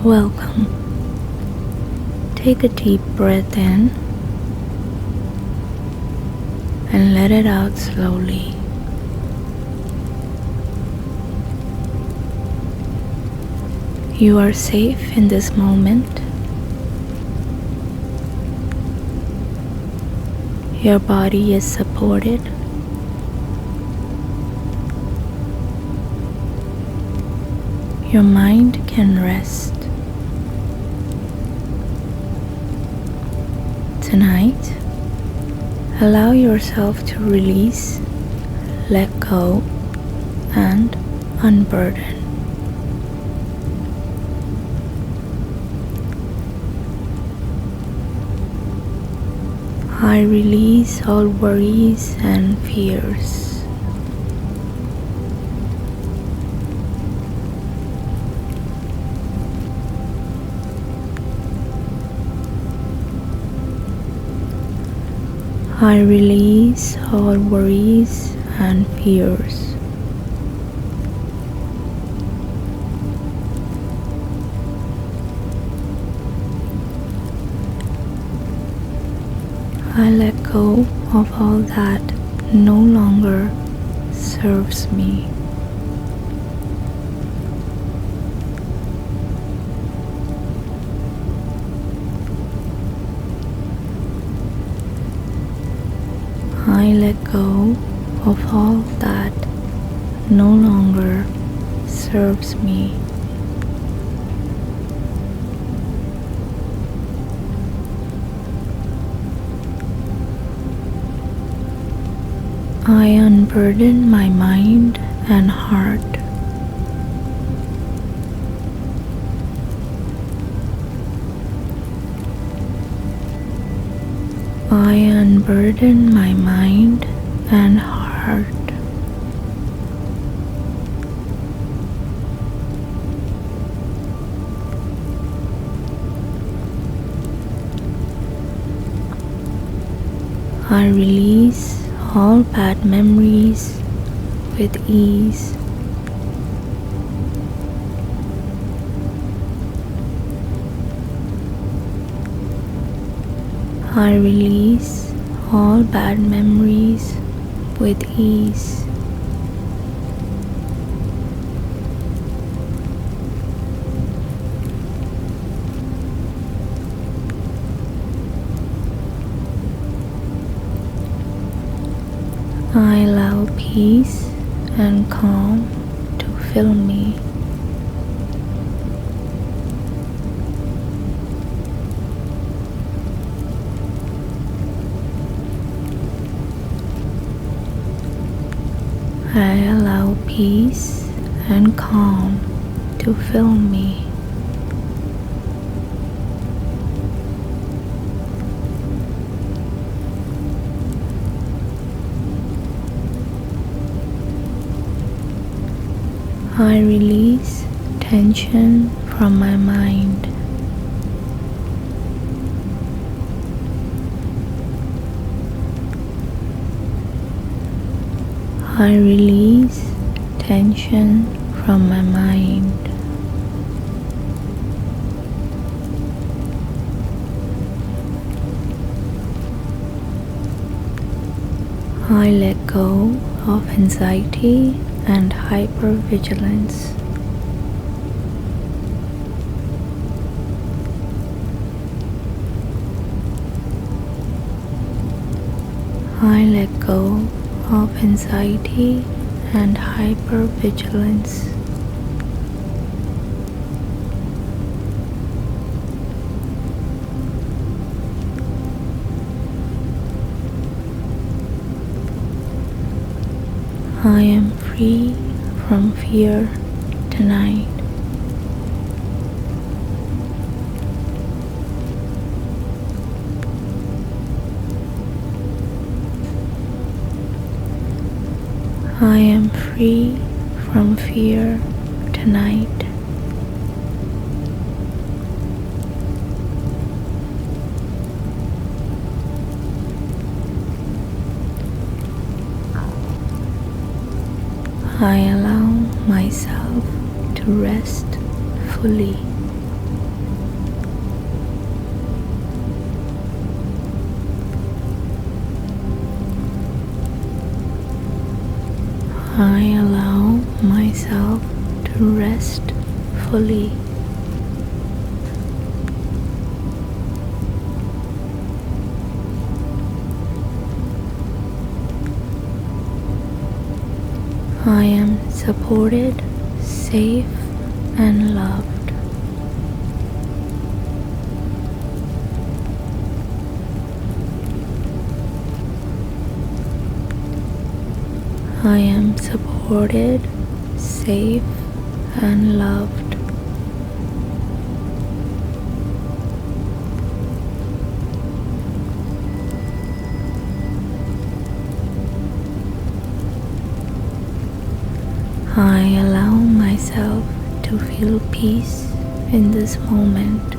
Welcome. Take a deep breath in and let it out slowly. You are safe in this moment. Your body is supported. Your mind can rest. Tonight, allow yourself to release, let go, and unburden. I release all worries and fears. I release all worries and fears. I let go of all that no longer serves me. I let go of all that no longer serves me. I unburden my mind and heart. I unburden my mind and heart. I release all bad memories with ease. I release all bad memories with ease. I allow peace and calm to fill me. I allow peace and calm to fill me. I release tension from my mind. I release tension from my mind. I let go of anxiety and hypervigilance. I let go of anxiety and hypervigilance. I am free from fear tonight. I am free from fear tonight. I allow myself to rest fully. I allow myself to rest fully. I am supported, safe, and loved. I am supported, safe, and loved. I allow myself to feel peace in this moment.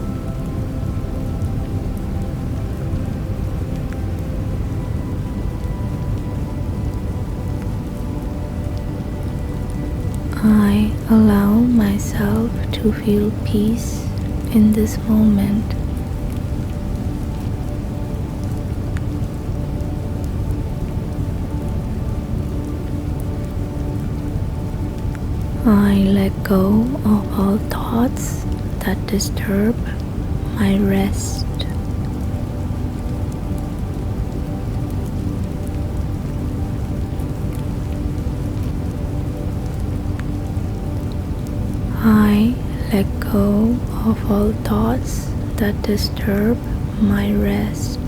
I allow myself to feel peace in this moment. I let go of all thoughts that disturb my rest. I let go of all thoughts that disturb my rest.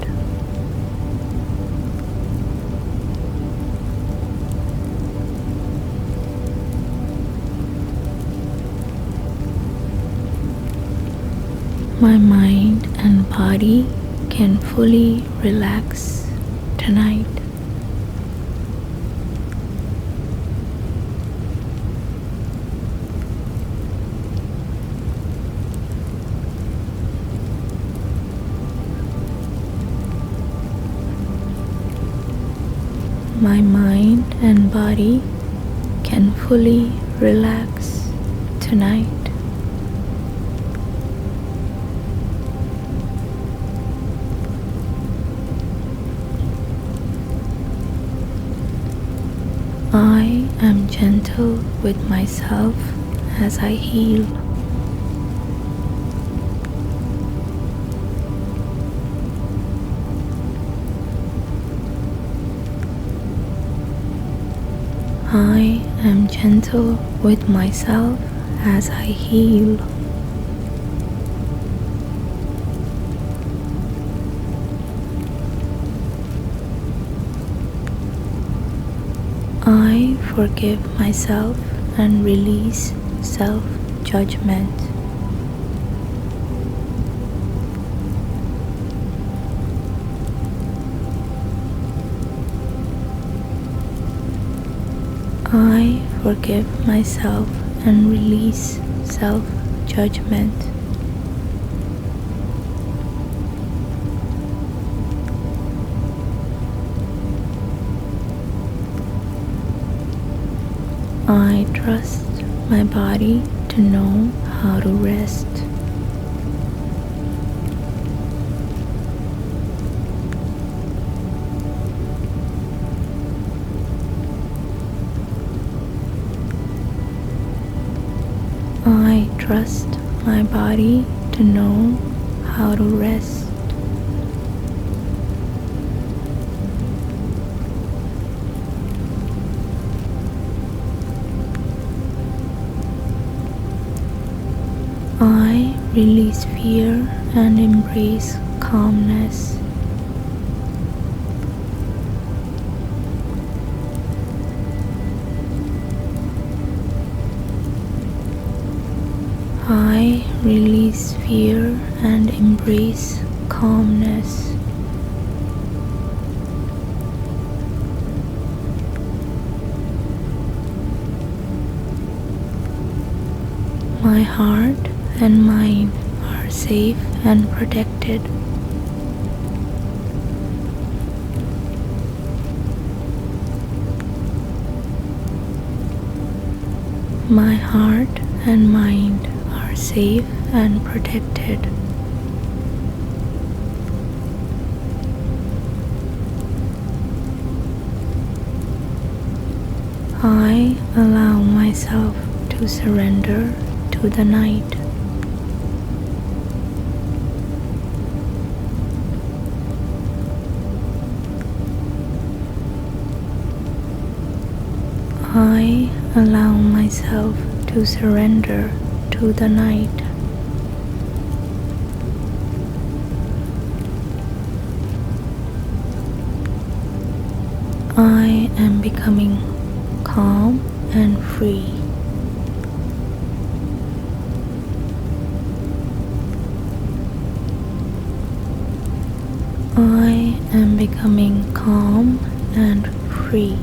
My mind and body can fully relax tonight. My mind and body can fully relax tonight. I am gentle with myself as I heal. I am gentle with myself as I heal. I forgive myself and release self-judgment. I forgive myself and release self-judgment. I trust my body to know how to rest. I trust my body to know how to rest. I release fear and embrace calmness. I release fear and embrace calmness. My heart and mind are safe and protected. My heart and mind are safe and protected. I allow myself to surrender to the night. I allow myself to surrender to the night. I am becoming calm and free. I am becoming calm and free.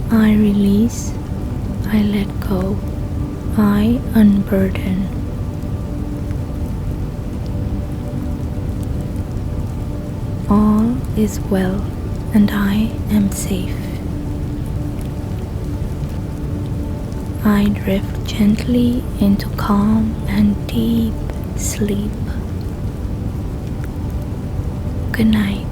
I release, I let go, I unburden. All is well and I am safe. I drift gently into calm and deep sleep. Good night.